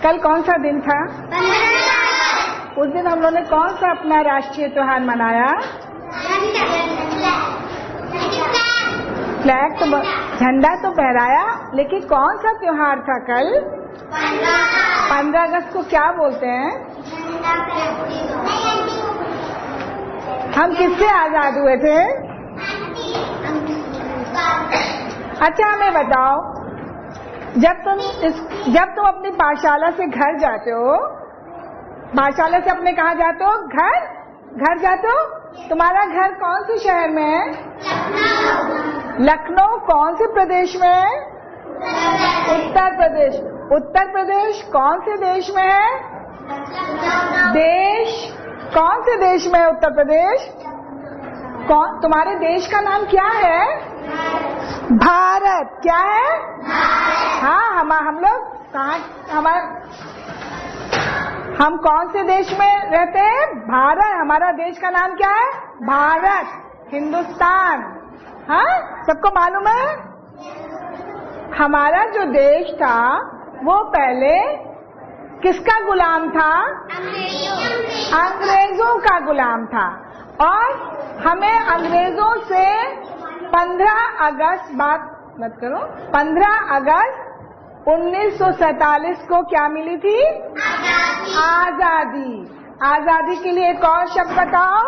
कल कौन सा दिन था? उस दिन हम लोगों ने कौन सा अपना राष्ट्रीय त्योहार मनाया? फ्लैग तो झंडा तो फहराया, लेकिन कौन सा त्योहार था कल? 15 अगस्त को क्या बोलते हैं? हम किससे आजाद हुए थे? अच्छा हमें बताओ, जब तुम अपनी पाठशाला से घर जाते हो, पाठशाला से अपने कहाँ जाते हो? घर जाते हो। तुम्हारा घर कौन से शहर में है? लखनऊ। कौन से प्रदेश में है? उत्तर प्रदेश। उत्तर प्रदेश कौन से देश में है? देश कौन से देश में है उत्तर प्रदेश? कौन? तुम्हारे देश का नाम क्या है? भारत। क्या है? हाँ, हम लोग कहाँ, हम कौन से देश में रहते हैं? भारत। हमारा देश का नाम क्या है? भारत, हिंदुस्तान। हाँ, सबको मालूम है। हमारा जो देश था वो पहले किसका गुलाम था? अंग्रेजों का गुलाम था। और हमें अंग्रेजों से 15 अगस्त, बात मत करो, 15 अगस्त 1947 को क्या मिली थी? आजादी। आजादी के लिए एक और शब्द बताओ।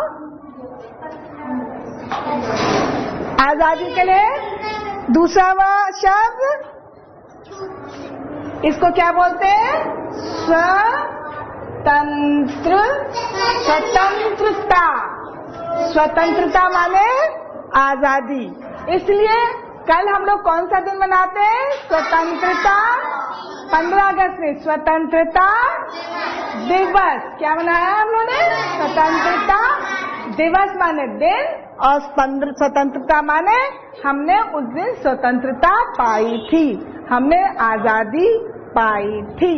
आजादी के लिए दूसरा शब्द, इसको क्या बोलते हैं? स्वतंत्रता। स्वतंत्रता माने आजादी। इसलिए कल हम लोग कौन सा दिन मनाते हैं? स्वतंत्रता। 15 अगस्त में स्वतंत्रता दिवस। क्या मनाया हम लोगों ने? स्वतंत्रता दिवस माने दिन, और स्वतंत्रता माने हमने उस दिन स्वतंत्रता पाई थी, हमने आजादी पाई थी।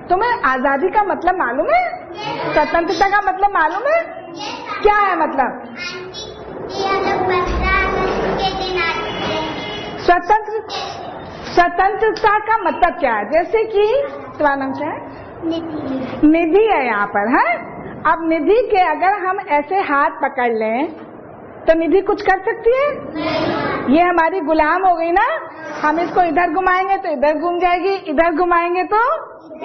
तुम्हें आजादी का मतलब मालूम है? स्वतंत्रता का मतलब मालूम है? क्या है मतलब? स्वतंत्रता का मतलब क्या है? जैसे कि तुम्हारा नाम क्या है? निधि है यहाँ पर, है। अब निधि के अगर हम ऐसे हाथ पकड़ लें तो निधि कुछ कर सकती है? ये हमारी गुलाम हो गई ना। हम इसको इधर घुमाएंगे तो इधर घूम जाएगी, इधर घुमाएंगे तो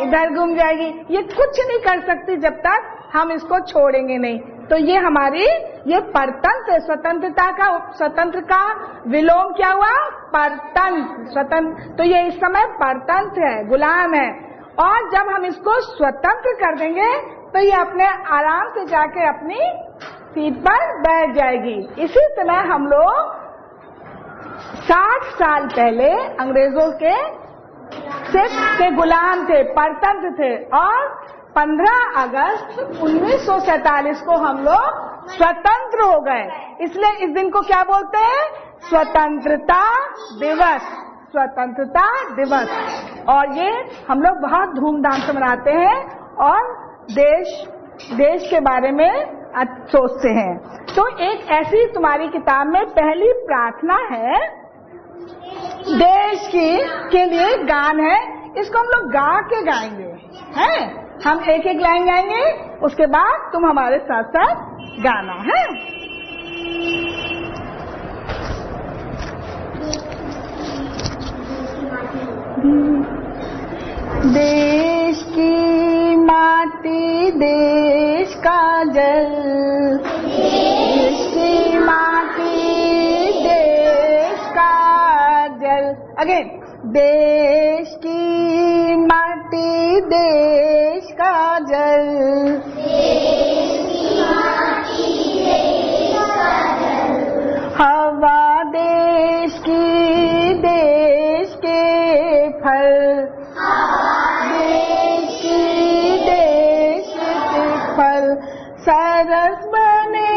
इधर घूम जाएगी। ये कुछ नहीं कर सकती जब तक हम इसको छोड़ेंगे नहीं। तो ये हमारी ये परतंत्र, स्वतंत्र का विलोम क्या हुआ? परतंत्र। स्वतंत्र, तो ये इस समय परतंत्र है, गुलाम है। और जब हम इसको स्वतंत्र कर देंगे तो ये अपने आराम से जाके अपनी सीट पर बैठ जाएगी। इसी तरह हम लोग 60 साल पहले अंग्रेजों के गुलाम थे, परतंत्र थे, और 15 अगस्त 1947 को हम लोग स्वतंत्र हो गए। इसलिए इस दिन को क्या बोलते हैं? स्वतंत्रता दिवस। स्वतंत्रता दिवस। और ये हम लोग बहुत धूमधाम से मनाते हैं और देश के बारे में सोचते हैं। तो एक ऐसी तुम्हारी किताब में पहली प्रार्थना है, देश के लिए गान है। इसको हम लोग गा के गाएंगे, हैं? हम एक एक लाइन गाएंगे, उसके बाद तुम हमारे साथ साथ गाना है। देश की माटी, देश का जल, देश की माटी, देश का जल। अगेन, देश की माटी, देश का जल, देश की माटी, देश का जल। हवा देश की, देश के फल, देश की, देश के फल। सरस बने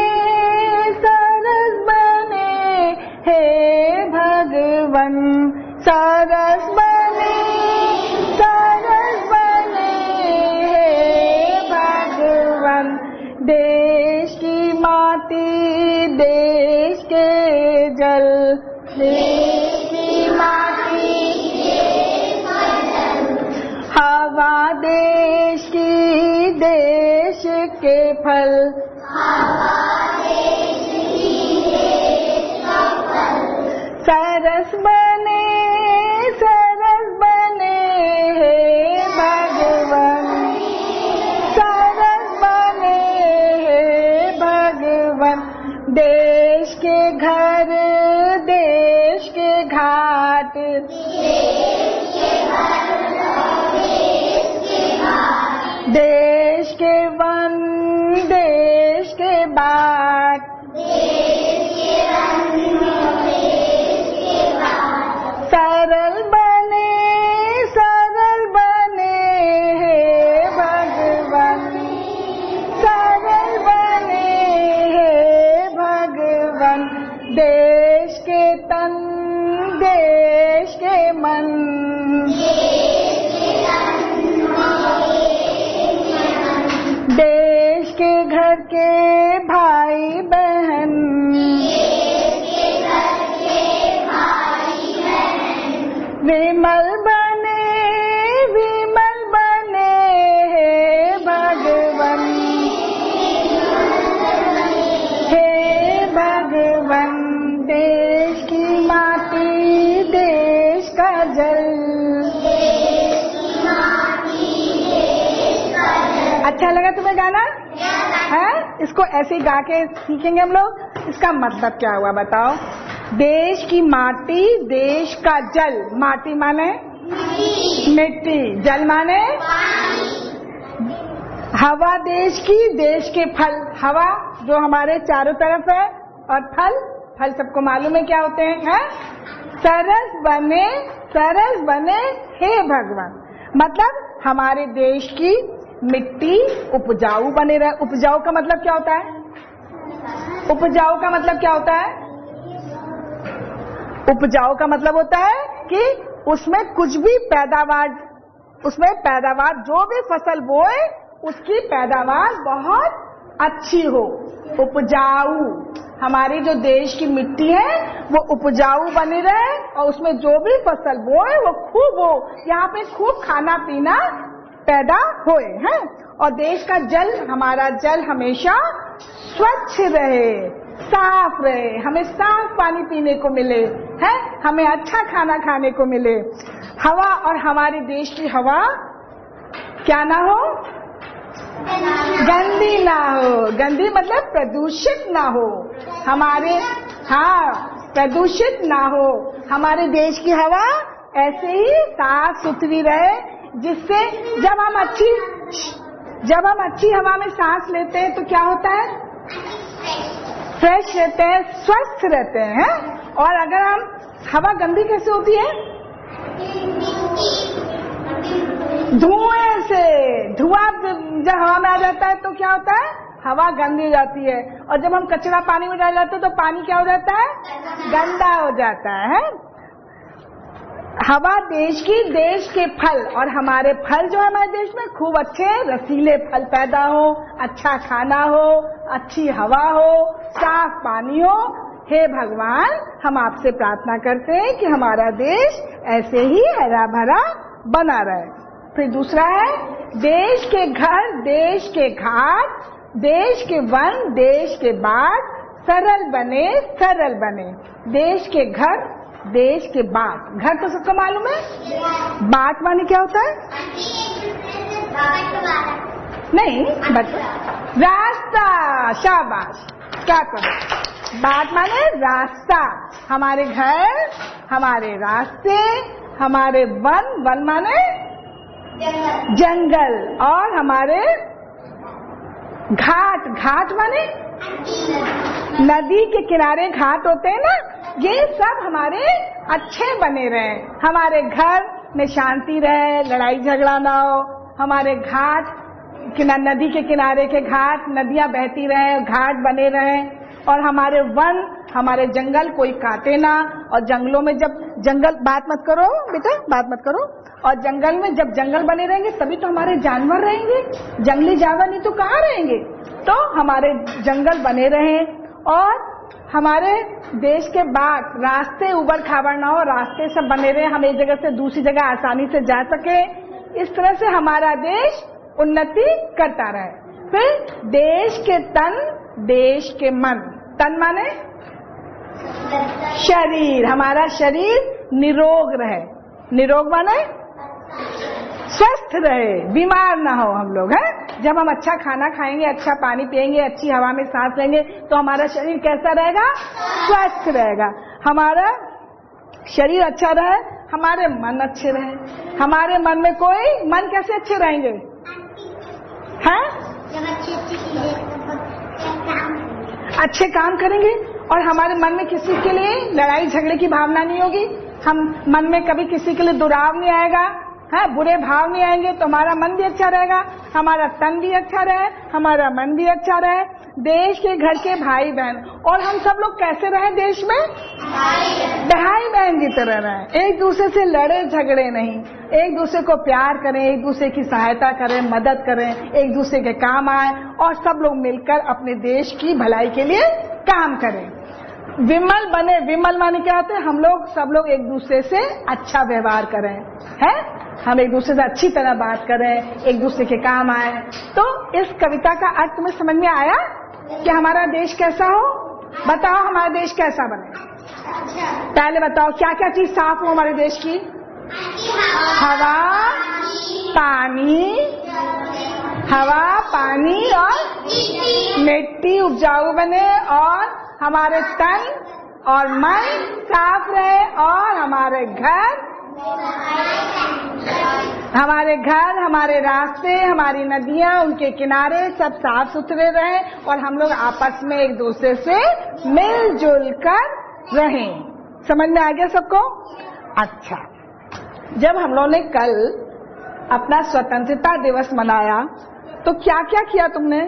हे भगवन, सरस बने हे भगवन। देश की माटी, देश के जल, देश की माटी, देश का जल। हवा फल, सरस बने हे भगवन, सरस बने हे भगवन। देश के घर, देश के घाट, देश के वन, देश के बाट, सरल बने हे भगवन, सरल बने हे भगवन। देश के तन, देश के मन, देश के घर के भाई बहन, विमल बने हे भगवन, हे भगवन। देश की माटी, देश का जल, अच्छा लगा तुम्हें गाना है? इसको ऐसे गा के सीखेंगे हम लोग। इसका मतलब क्या हुआ बताओ? देश की माटी, देश का जल। माटी माने मिट्टी, जल माने हवा देश की, देश के फल। हवा जो हमारे चारों तरफ है, और फल, फल सबको मालूम है क्या होते हैं? सरस बने हे भगवान। मतलब हमारे देश की मिट्टी उपजाऊ बने रहे। उपजाऊ का मतलब क्या होता है? उपजाऊ का मतलब क्या होता है? उपजाऊ का मतलब होता है कि उसमें कुछ भी पैदावार, उसमें पैदावार, जो भी फसल बोए उसकी पैदावार बहुत अच्छी हो। उपजाऊ, हमारी जो देश की मिट्टी है वो उपजाऊ बनी रहे और उसमें जो भी फसल बोए वो खूब हो। यहाँ पे खूब खाना पीना पैदा होए हैं। और देश का जल, हमारा जल हमेशा स्वच्छ रहे, साफ रहे, हमें साफ पानी पीने को मिले, है, हमें अच्छा खाना खाने को मिले। हवा, और हमारे देश की हवा क्या ना हो? गंदी ना हो। गंदी मतलब प्रदूषित ना हो हमारे, हाँ, प्रदूषित ना हो। हमारे देश की हवा ऐसे ही साफ सुथरी रहे, जिससे जब हम अच्छी हवा में सांस लेते हैं तो क्या होता है? फ्रेश रहते हैं, स्वस्थ रहते हैं। और अगर हम, हवा गंदी कैसे होती है? धुएं से। धुआं जब हवा में आ जाता है तो क्या होता है? हवा गंदी हो जाती है। और जब हम कचरा पानी में डाल जाते हैं तो पानी क्या हो जाता है? गंदा हो जाता है। हवा देश की, देश के फल, और हमारे फल जो है हमारे देश में खूब अच्छे रसीले फल पैदा हो, अच्छा खाना हो, अच्छी हवा हो, साफ पानी हो। हे भगवान, हम आपसे प्रार्थना करते हैं कि हमारा देश ऐसे ही हरा भरा बना रहे। फिर दूसरा है, देश के घर, देश के घाट, देश के वन, देश के बाट, सरल बने। देश के घर, देश के बाट। घर तो सबको मालूम है। बाट माने क्या होता है? नहीं, बट रास्ता। शाबाश, क्या करो? बाट माने रास्ता। हमारे घर, हमारे रास्ते, हमारे वन, वन माने जंगल, और हमारे घाट, घाट माने नदी के किनारे घाट होते हैं ना, ये सब हमारे अच्छे बने रहे। हमारे घर में शांति रहे, लड़ाई झगड़ा ना हो। हमारे घाट, नदी के किनारे के घाट, नदियां बहती रहे, घाट बने रहे। और हमारे वन, हमारे जंगल कोई काटे ना। और जंगलों में जब जंगल, बात मत करो बेटा, बात मत करो। और जंगल में जब जंगल बने रहेंगे तभी तो हमारे जानवर रहेंगे। जंगली जानवर नहीं तो कहाँ रहेंगे? तो हमारे जंगल बने रहें। और हमारे देश के बाट, रास्ते उबड़ खाबड़ ना हो, रास्ते सब बने रहे, हम एक जगह से दूसरी जगह आसानी से जा सके। इस तरह से हमारा देश उन्नति करता रहे। फिर देश के तन, देश के मन। तन माने शरीर, हमारा शरीर निरोग रहे। निरोग माने स्वस्थ रहे, बीमार ना हो हम लोग, हैं? जब हम अच्छा खाना खाएंगे, अच्छा पानी पिएंगे, अच्छी हवा में सांस लेंगे तो हमारा शरीर कैसा रहेगा? स्वस्थ रहेगा। हमारा शरीर अच्छा रहे, हमारे मन अच्छे रहे। हमारे मन में मन कैसे अच्छे रहेंगे? हैं? अच्छे काम करेंगे और हमारे मन में किसी के लिए लड़ाई झगड़े की भावना नहीं होगी। हम मन में कभी किसी के लिए दुराव नहीं आएगा, है, बुरे भाव नहीं आएंगे, तो हमारा मन भी अच्छा रहेगा, हमारा तन भी अच्छा रहे, हमारा मन भी अच्छा रहे। देश के घर के भाई बहन, और हम सब लोग कैसे रहे देश में? भाई बहन की तरह रहे, एक दूसरे से लड़े झगड़े नहीं, एक दूसरे को प्यार करें, एक दूसरे की सहायता करें, मदद करें, एक दूसरे के काम आए और सब लोग मिलकर अपने देश की भलाई के लिए काम करें। विमल बने, विमल माने क्या होते हैं? हम लोग सब लोग एक दूसरे से अच्छा व्यवहार करें, है, हम एक दूसरे से अच्छी तरह बात करें, एक दूसरे के काम आए। तो इस कविता का अर्थ तुम्हें समझ में आया कि हमारा देश कैसा हो? बताओ हमारा देश कैसा बने? पहले बताओ क्या क्या चीज साफ हो हमारे देश की? हवा, पानी, हवा, पानी और मिट्टी उपजाऊ बने, और हमारे तन और मन साफ रहे, और हमारे घर, हमारे रास्ते, हमारी नदियां, उनके किनारे सब साफ सुथरे रहे, और हम लोग आपस में एक दूसरे से मिलजुल कर रहें। समझ में आ गया सबको? अच्छा, जब हम लोगों ने कल अपना स्वतंत्रता दिवस मनाया तो क्या क्या किया तुमने?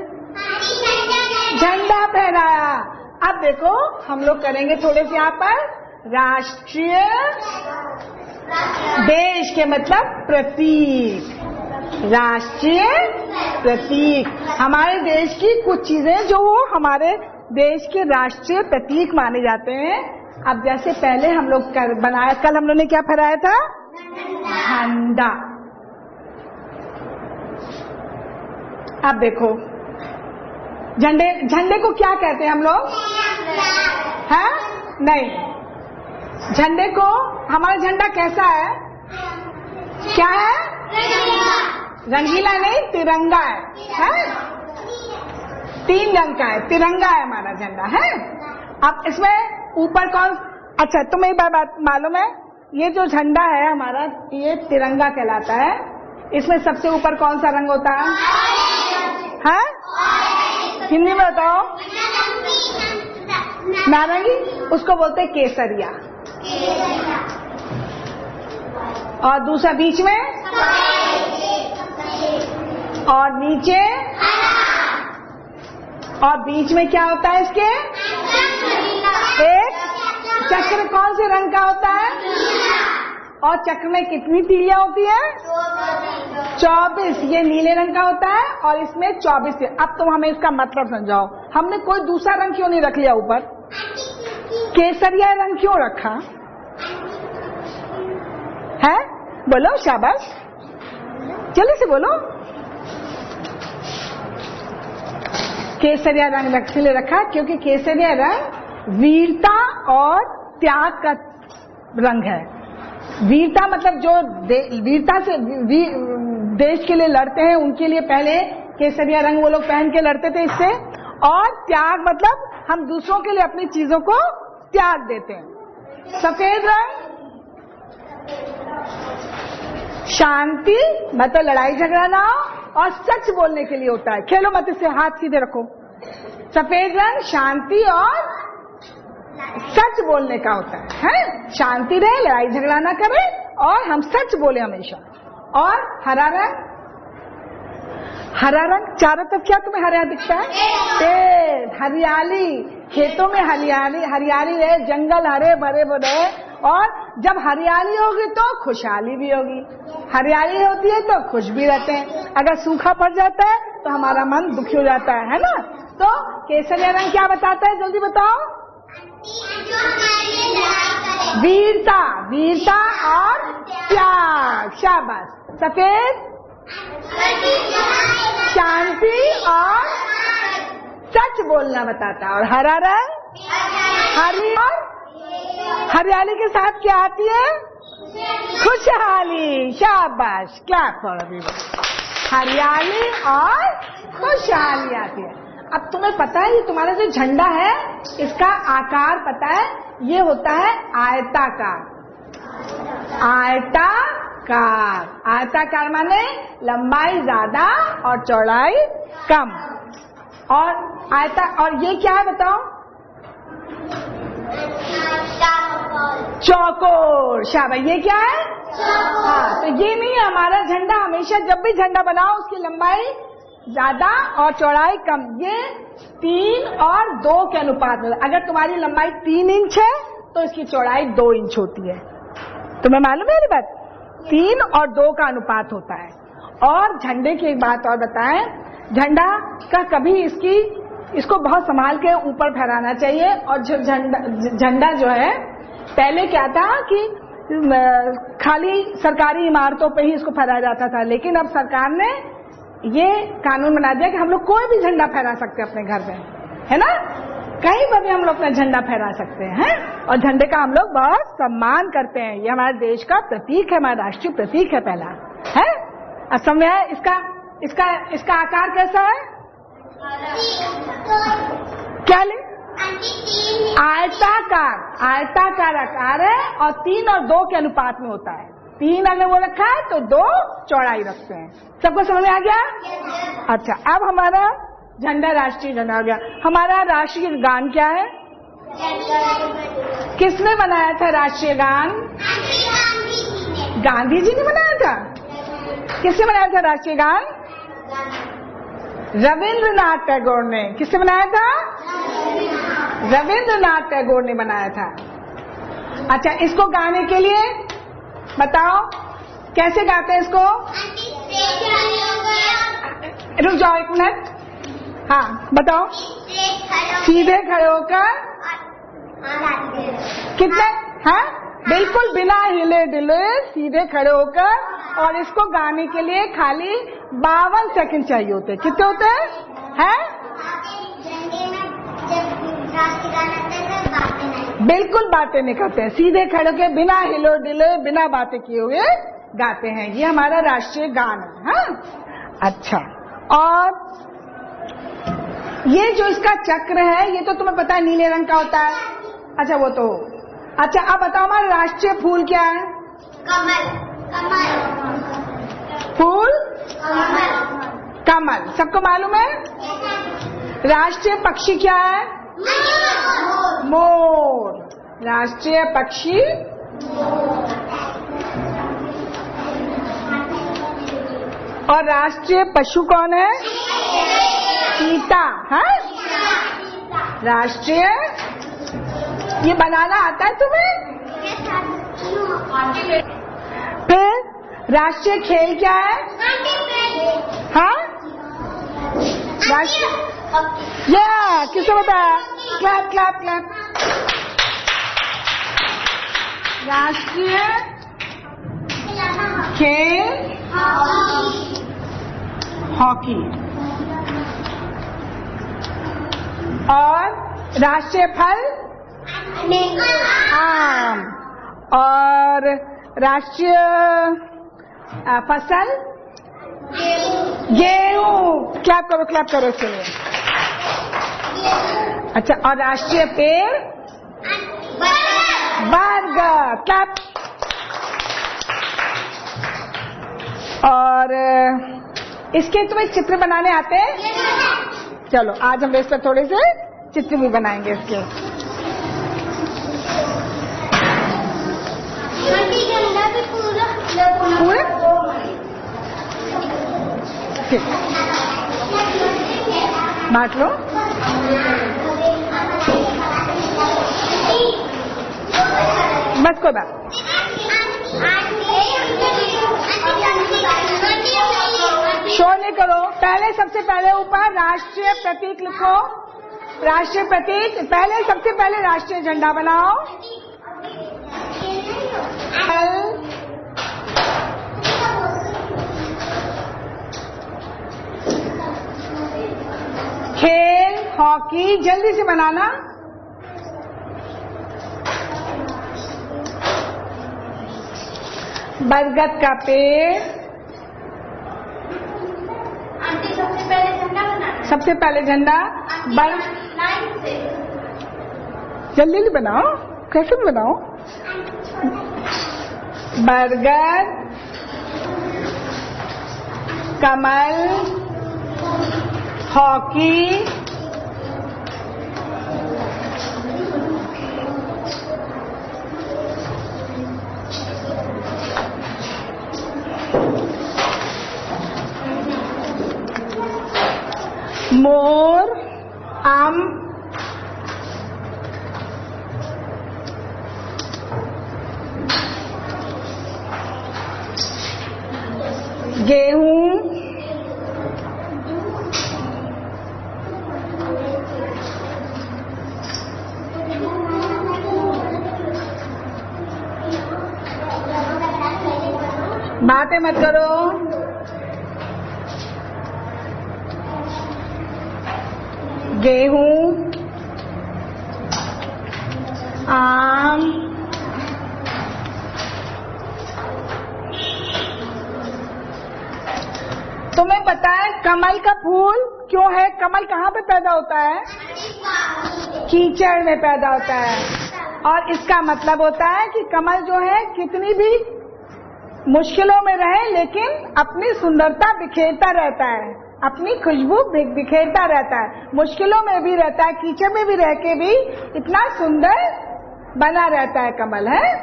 झंडा फहराया। अब देखो हम लोग करेंगे थोड़े से यहाँ पर राष्ट्रीय, देश के मतलब प्रतीक, राष्ट्रीय प्रतीक, हमारे देश की कुछ चीजें जो वो हमारे देश के राष्ट्रीय प्रतीक माने जाते हैं। अब जैसे पहले हम लोग बनाया, कल हम लोग ने क्या फहराया था? झंडा। अब देखो झंडे को क्या कहते हैं हम लोग? है? नहीं, झंडे को, हमारा झंडा कैसा है? क्या है? रंगीला नहीं, तिरंगा है? 3 रंग का है, तिरंगा है हमारा झंडा, है। अब इसमें ऊपर कौन? अच्छा, तुम्हें एक बात मालूम है, ये जो झंडा है हमारा, ये तिरंगा कहलाता है। इसमें सबसे ऊपर कौन सा रंग होता है? है? हिंदी में बताओ। नारंगी, उसको बोलते हैं केसरिया। और दूसरा बीच में, और नीचे, और बीच में क्या होता है इसके? एक चक्र। कौन से रंग का होता है? और चक्र में कितनी तीलियां होती है? 24। ये नीले रंग का होता है और इसमें 24 है। अब तुम हमें इसका मतलब समझाओ, हमने कोई दूसरा रंग क्यों नहीं रख लिया ऊपर? केसरिया रंग क्यों रखा है? बोलो, शाबाश, जल्दी से बोलो। केसरिया रंग इसलिए रखा क्योंकि केसरिया रंग वीरता और त्याग का रंग है। वीरता मतलब जो वीरता से देश के लिए लड़ते हैं, उनके लिए पहले केसरिया रंग वो लोग पहन के लड़ते थे इससे। और त्याग मतलब हम दूसरों के लिए अपनी चीजों को त्याग देते हैं। सफेद रंग शांति, मतलब लड़ाई झगड़ा ना हो और सच बोलने के लिए होता है। खेलो मत इससे, हाथ सीधे रखो। सफेद रंग शांति और सच बोलने का होता है? शांति रहे, लड़ाई झगड़ा ना करें और हम सच बोले हमेशा। और हरा रंग, हरा रंग चारों तरफ क्या तुम्हें हरा दिखता है? पेड़, हरियाली, खेतों में हरियाली, हरियाली रहे, जंगल हरे भरे रहे। और जब हरियाली होगी तो खुशहाली भी होगी, हरियाली होती है तो खुश भी रहते हैं। अगर सूखा पड़ जाता है तो हमारा मन दुखी हो जाता है ना। तो केसरिया रंग क्या बताता है, जल्दी बताओ? वीरता, वीरता और त्याग, शाबाश। सफेद शांति और सच बोलना बताता है। और हरा रंग हरी, और हरियाली के साथ क्या आती है? खुशहाली। शाबाश, क्लैप फॉर एवरीवन। हरियाली और खुशहाली आती है। अब तुम्हें पता है ये तुम्हारा जो झंडा है इसका आकार पता है? ये होता है आयताकार। आयताकार, आयताकार माने लंबाई ज्यादा और चौड़ाई कम। और ये क्या है बताओ? चौकोर। शाबाश, ये क्या है? हाँ, तो ये नहीं है हमारा झंडा। हमेशा जब भी झंडा बनाओ उसकी लंबाई ज्यादा और चौड़ाई कम। ये 3 और 2 के अनुपात में। अगर तुम्हारी लंबाई 3 इंच है तो इसकी चौड़ाई 2 इंच होती है। तुम्हें मालूम है ये बात? 3 और 2 का अनुपात होता है। और झंडे की एक बात और बताएं, झंडा का कभी इसको बहुत संभाल के ऊपर फहराना चाहिए। और झंडा जो है पहले क्या था कि खाली सरकारी इमारतों पे ही इसको फहराया जाता था, लेकिन अब सरकार ने ये कानून बना दिया कि हम लोग कोई भी झंडा फहरा सकते हैं अपने घर में, है ना? कहीं पर भी हम लोग अपना झंडा फहरा सकते हैं। और झंडे का हम लोग बहुत सम्मान करते हैं। ये हमारे देश का प्रतीक है, हमारा राष्ट्रीय प्रतीक है पहला, है? असम में है। इसका आकार कैसा है? क्या ले? आयताकार। आयताकार आकार है और 3 और 2 के अनुपात में होता है। 3 अगर वो रखा है तो 2 चौड़ाई रखते हैं। सबको समझ में आ गया? अच्छा, अब हमारा झंडा राष्ट्रीय झंडा हो गया। हमारा राष्ट्रीय गान क्या है? किसने बनाया था राष्ट्रीय गान? गांधी जी ने बनाया था। किसने बनाया था राष्ट्रीय गान? रविंद्रनाथ टैगोर ने। किसने बनाया था? रविंद्रनाथ टैगोर ने बनाया था। अच्छा, इसको गाने के लिए बताओ कैसे गाते हैं इसको? रुक जाओ एक मिनट। हाँ बताओ। सीधे खड़े होकर कितने? हाँ बिल्कुल बिना हिले डुले सीधे खड़े होकर। और इसको गाने के लिए खाली 52 सेकंड चाहिए होते हैं। कितने होते हैं? बिल्कुल बातें नहीं करते हैं, सीधे खड़े होकर बिना हिलो डिले बिना बातें किए हुए गाते हैं। ये हमारा राष्ट्रीय गान है। हाँ अच्छा, और ये जो इसका चक्र है ये तो तुम्हें पता है नीले रंग का होता है। अच्छा वो तो अच्छा, अब बताओ हमारा राष्ट्रीय फूल क्या है? कमल। फूल कमल, सबको मालूम है। राष्ट्रीय पक्षी क्या है? मोर। राष्ट्रीय पक्षी और राष्ट्रीय पशु कौन है? चीता। हाँ राष्ट्रीय, ये बनाना आता है तुम्हें? फिर राष्ट्रीय खेल क्या है? हाँ राष्ट्रीय, या किसने बताया? Clap clap clap. राष्ट्रीय खेल हॉकी। और राष्ट्रीय फल आम। और राष्ट्रीय फसल गेहूं। क्लैप करो इसके लिए। अच्छा, और राष्ट्रीय पेड़ बरगद। क्लैप। और इसके तुम्हें चित्र बनाने आते हैं? चलो आज हम इस पर थोड़े से चित्र भी बनाएंगे इसके। पूरे ठीक, बांट लो। बस कोई बात, शोर नहीं करो। पहले सबसे पहले ऊपर राष्ट्रीय प्रतीक लिखो। राष्ट्रीय प्रतीक पहले, सबसे पहले राष्ट्रीय झंडा बनाओ। खेल, हॉकी, जल्दी से बनाना। बरगद का पेड़। आंटी सबसे पहले झंडा बनाना। सबसे पहले झंडा। लाइन से जल्दी बनाओ, कैसे भी बनाओ। बरगद, कमल, हॉकी, मोर, आम, गेहूं, बातें मत करो। गेहूं, आम, तुम्हें पता है कमल का फूल क्यों है? कमल कहाँ पे पैदा होता है? कीचड़ में पैदा होता है। और इसका मतलब होता है कि कमल जो है कितनी भी मुश्किलों में रहे लेकिन अपनी सुंदरता बिखेरता रहता है, अपनी खुशबू बिखेरता रहता है, मुश्किलों में भी रहता है, कीचड़ में भी रह के भी इतना सुंदर बना रहता है कमल, है।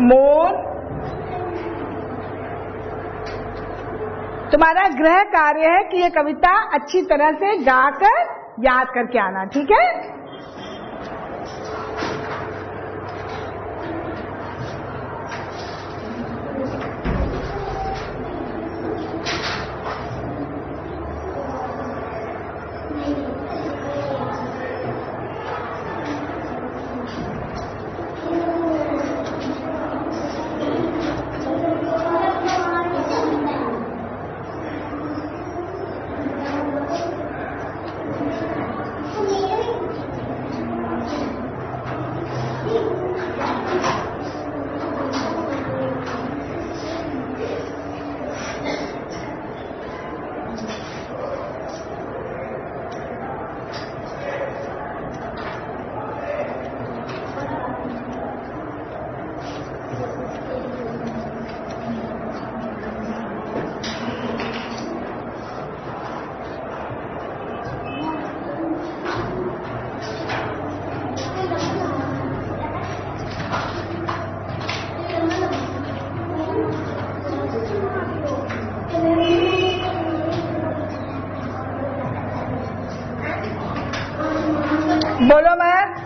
मोर, तुम्हारा गृह कार्य है कि ये कविता अच्छी तरह से गाकर याद करके आना, ठीक है? बोलो मत।